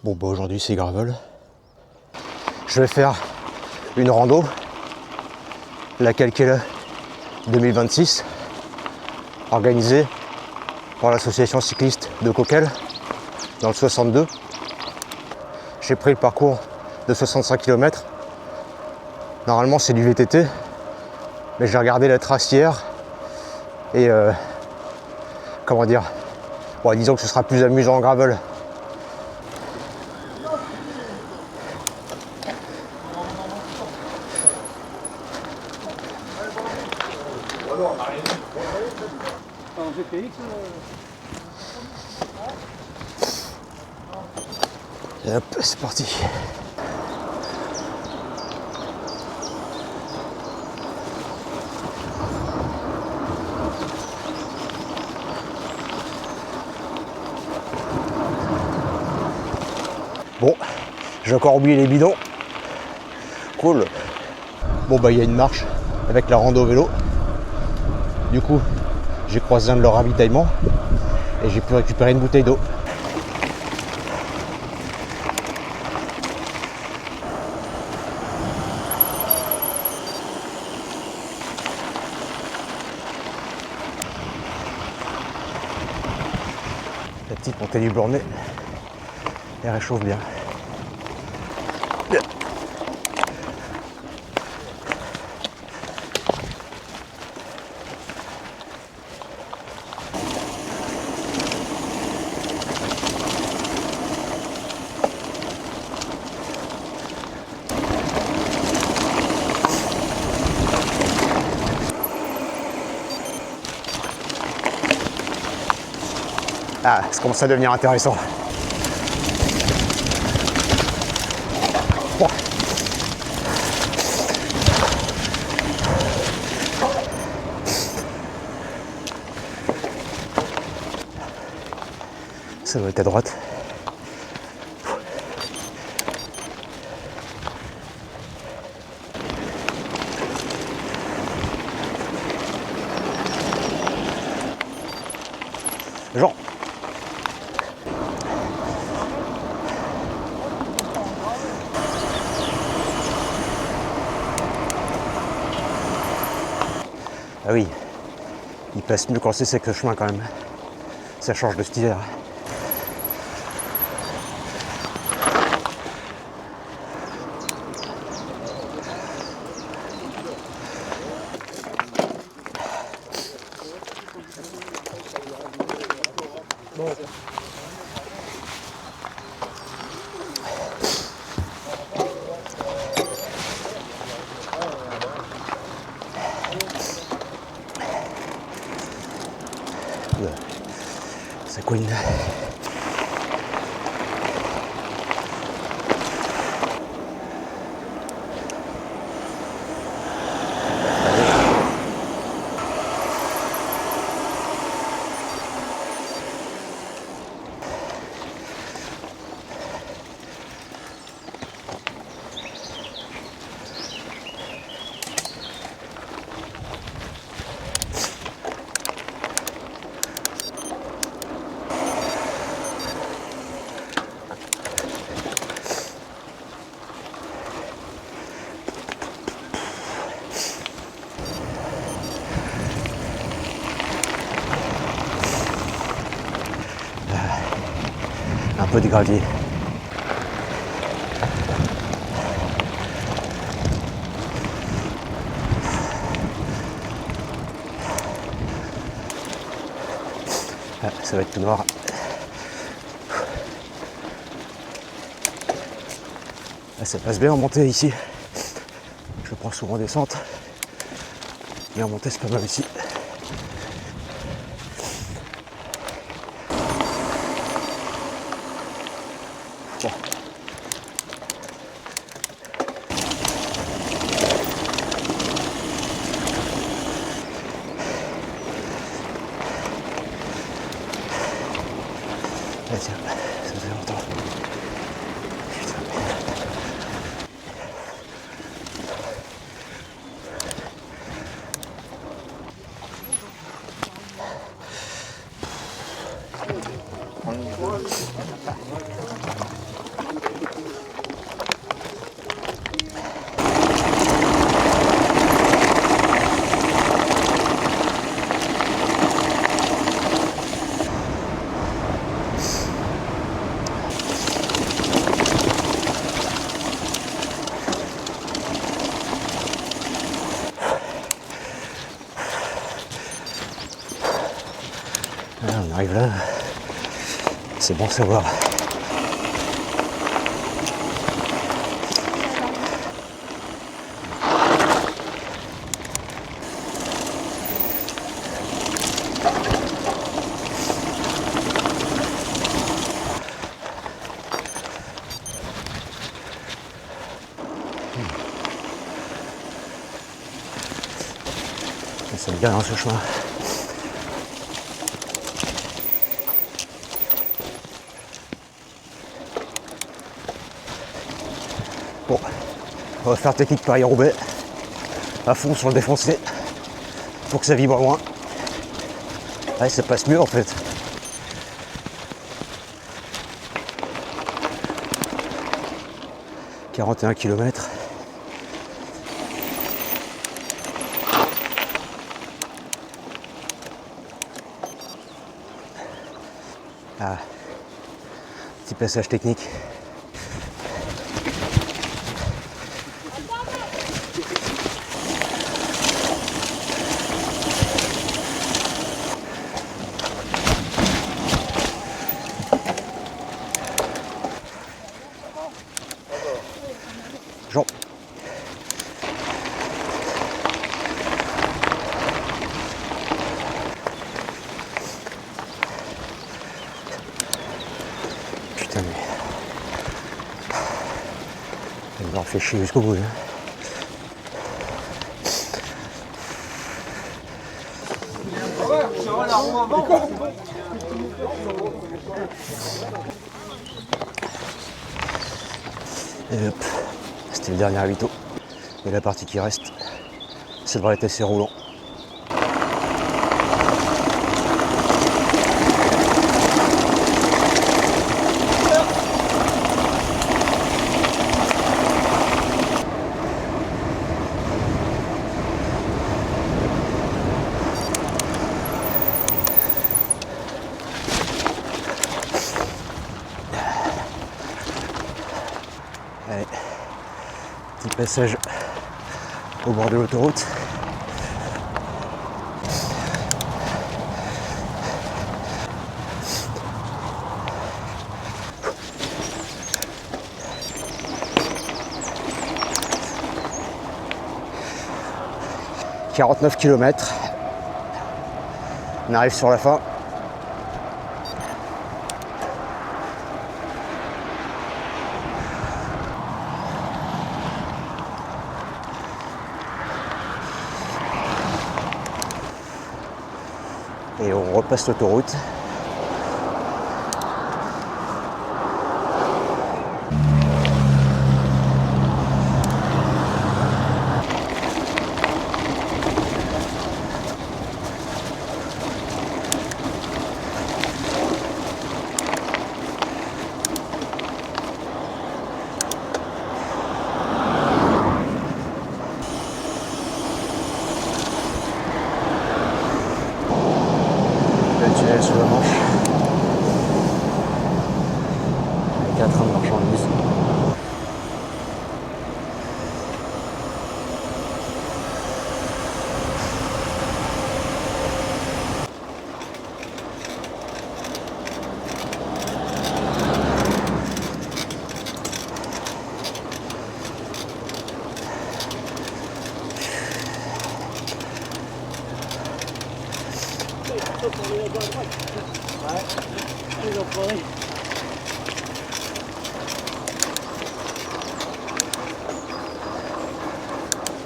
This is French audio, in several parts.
Bon bah aujourd'hui c'est gravel. Je vais faire une rando, la Calquella 2026, organisée par l'association cycliste de Coquelles dans le 62. J'ai pris le parcours de 65 km. Normalement c'est du VTT, mais j'ai regardé la trace hier et comment dire, bon, disons que ce sera plus amusant en gravel. Et hop, c'est parti. Bon, j'ai encore oublié les bidons. Cool. Bon bah il y a une marche avec la rando vélo. Du coup, j'ai croisé un de leurs ravitaillements et j'ai pu récupérer une bouteille d'eau. La petite montée du Bornay, elle réchauffe bien. Ah, ça commence à devenir intéressant. Bon. Ça doit être à droite. Jean. Ah oui, il passe mieux quand c'est sec le chemin quand même. Ça change de style. Bon. Ça couine. Un peu de gravier. Ah, ça va être tout noir. Ah, ça passe bien en montée ici. Je prends souvent en descente. Et en montée c'est pas mal ici. Bon. Ah tiens, ça fait longtemps. Putain. C'est bon à savoir. C'est bien dans ce chemin. Bon, on va faire technique Paris-Roubaix, à fond sur le défoncé, pour que ça vibre moins. Ouais, ça passe mieux en fait. « 41 km. Ah, petit passage technique. Jean. Putain mais... Elle m'en fait chier jusqu'au bout. Hein. Et hop, c'était le dernier ravito. Et la partie qui reste, ça devrait être assez roulant. Allez, petit passage au bord de l'autoroute. « 49 km. On arrive sur la fin. Et on repasse l'autoroute. Sur la Manche, avec un train de marchandises.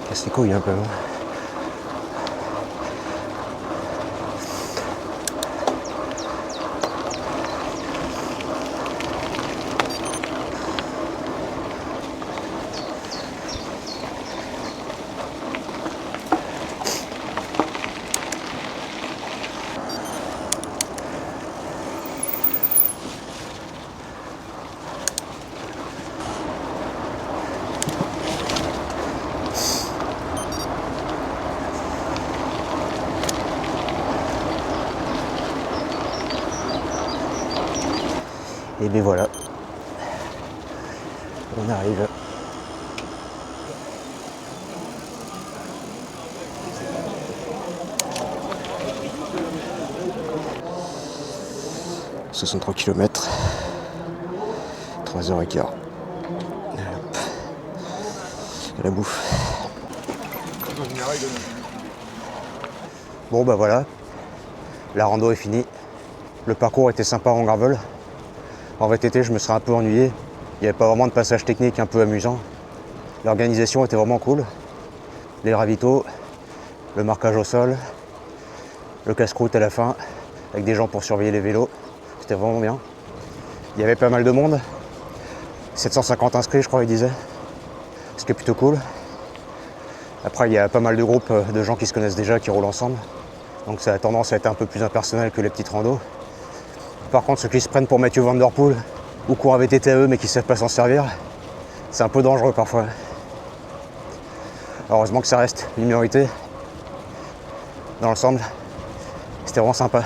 Casse les couilles un peu. Et bien voilà, on arrive. 63 km. 3h15. La bouffe. Bon bah voilà, la rando est finie. Le parcours était sympa en gravel. En VTT, je me serais un peu ennuyé. Il n'y avait pas vraiment de passage technique un peu amusant. L'organisation était vraiment cool. Les ravitaux, le marquage au sol, le casse-croûte à la fin, avec des gens pour surveiller les vélos. C'était vraiment bien. Il y avait pas mal de monde. 750 inscrits, je crois, il disait. Ce qui est plutôt cool. Après, il y a pas mal de groupes de gens qui se connaissent déjà, qui roulent ensemble. Donc ça a tendance à être un peu plus impersonnel que les petites randos. Par contre, ceux qui se prennent pour Mathieu Van Der Poel ou qui ont un VTT à eux mais qui ne savent pas s'en servir, c'est un peu dangereux parfois. Heureusement que ça reste une minorité. Dans l'ensemble, c'était vraiment sympa.